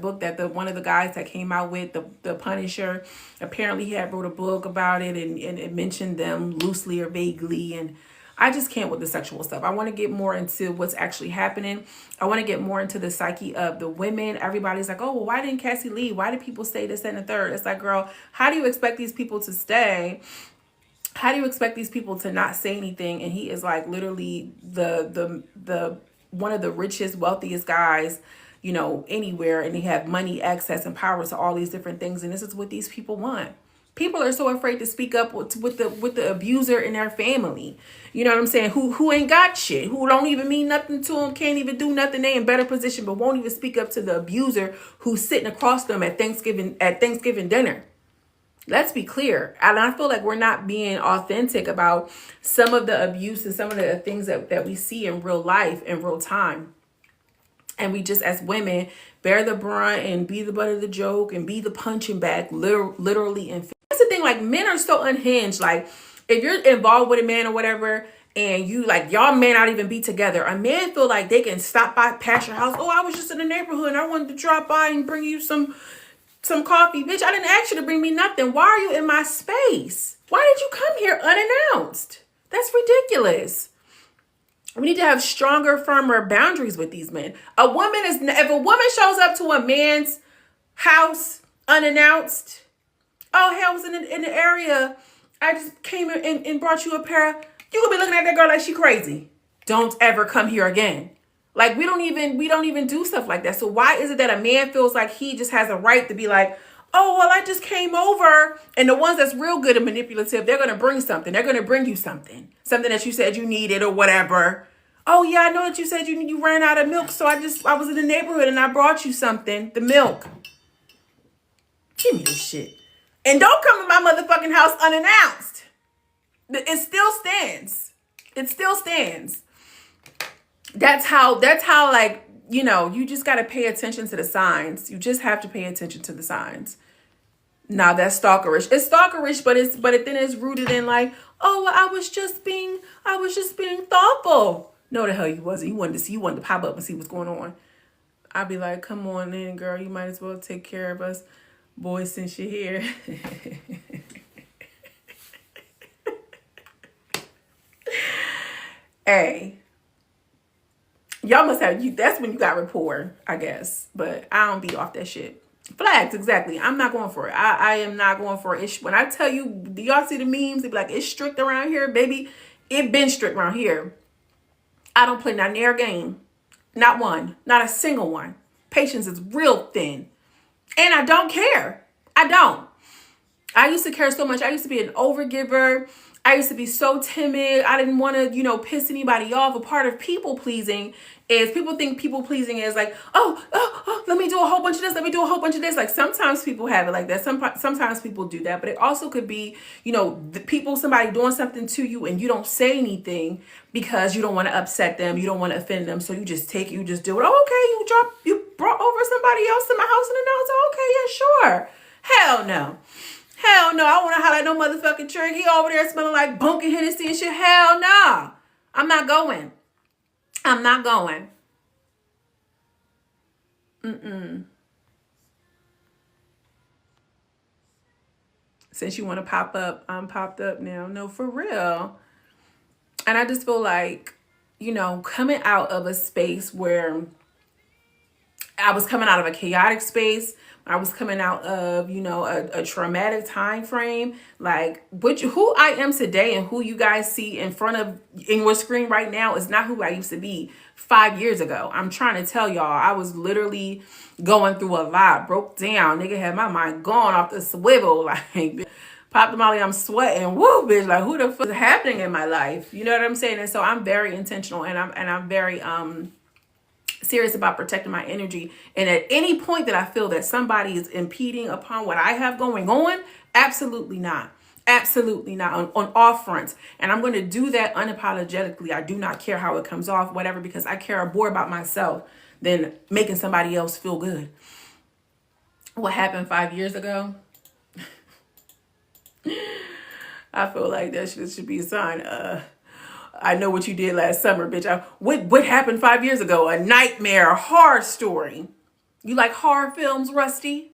book that one of the guys that came out with, the Punisher, apparently he had wrote a book about it, and it mentioned them loosely or vaguely. And I just can't with the sexual stuff. I want to get more into what's actually happening. I want to get more into the psyche of the women. Everybody's like, oh, well, why didn't Cassie leave? Why did people stay this, that, and the third? It's like, girl, how do you expect these people to stay? How do you expect these people to not say anything? And he is like literally the one of the richest, wealthiest guys, you know, anywhere. And they have money, access, and power to all these different things. And this is what these people want. People are so afraid to speak up with the abuser in their family. You know what I'm saying? Who ain't got shit, who don't even mean nothing to them, can't even do nothing. They in better position, but won't even speak up to the abuser who's sitting across them at Thanksgiving dinner. Let's be clear. And I feel like we're not being authentic about some of the abuse and some of the things that we see in real life, in real time. And we just, as women, bear the brunt and be the butt of the joke and be the punching bag, literally. And that's the thing, like, men are so unhinged. Like, if you're involved with a man or whatever, and you, like, y'all may not even be together, a man feel like they can stop by past your house. Oh, I was just in the neighborhood and I wanted to drop by and bring you some coffee. Bitch, I didn't ask you to bring me nothing. Why are you in my space? Why did you come here unannounced? That's ridiculous. We need to have stronger, firmer boundaries with these men. If a woman shows up to a man's house unannounced, oh, hey, I was in the area, I just came in and brought you a pair, you gonna be looking at that girl like she crazy. Don't ever come here again. Like, we don't even do stuff like that. So why is it that a man feels like he just has a right to be like, oh, well, I just came over. And the ones that's real good and manipulative, they're going to bring something. They're going to bring you something that you said you needed or whatever. Oh, yeah, I know that you said you ran out of milk. So I was in the neighborhood and I brought you something, the milk. Give me this shit. And don't come to my motherfucking house unannounced. It still stands. It still stands. That's how, like, you know, you just got to pay attention to the signs. You just have to pay attention to the signs. Now that's stalkerish. It's stalkerish, but then it's rooted in like, oh, well, I was just being thoughtful. No, the hell you wasn't. You wanted to pop up and see what's going on. I'd be like, come on in, girl. You might as well take care of us boys since you're here. Hey. Y'all must have, that's when you got rapport, I guess. But I don't be off that shit. Flags, exactly. I'm not going for it. I am not going for it. When I tell you, do y'all see the memes? They be like, it's strict around here, baby. It been strict around here. I don't play not near game. Not one. Not a single one. Patience is real thin. And I don't care. I don't. I used to care so much. I used to be an overgiver. I used to be so timid. I didn't want to, piss anybody off. A part of people pleasing is people think people pleasing is like, oh, let me do a whole bunch of this. Let me do a whole bunch of this. Like, sometimes people have it like that. Sometimes people do that. But it also could be, somebody doing something to you and you don't say anything because you don't want to upset them. You don't want to offend them. So you just do it. Oh, okay. You brought over somebody else to my house and then it's okay. Yeah, sure. Hell no. Hell no, I want to holler at no motherfucking trick. He over there smelling like Bunkin' Hennessy and shit. Hell no. I'm not going. I'm not going. Since you want to pop up, I'm popped up now. No, for real. And I just feel like, coming out of a space where I was coming out of a chaotic space, I was coming out of, a traumatic time frame, like who I am today and who you guys see in your screen right now is not who I used to be 5 years ago. I'm trying to tell y'all, I was literally going through a lot, broke down. Nigga had my mind going off the swivel, like popped the molly, I'm sweating. Woo, bitch, like who the fuck is happening in my life? You know what I'm saying? And so I'm very intentional and I'm very serious about protecting my energy. And at any point that I feel that somebody is impeding upon what I have going on, absolutely not. Absolutely not on all fronts. And I'm going to do that unapologetically. I do not care how it comes off, whatever, because I care more about myself than making somebody else feel good. What happened 5 years ago? I feel like that should be a sign. I know what you did last summer, bitch. What happened 5 years ago? A nightmare, a horror story. You like horror films, Rusty?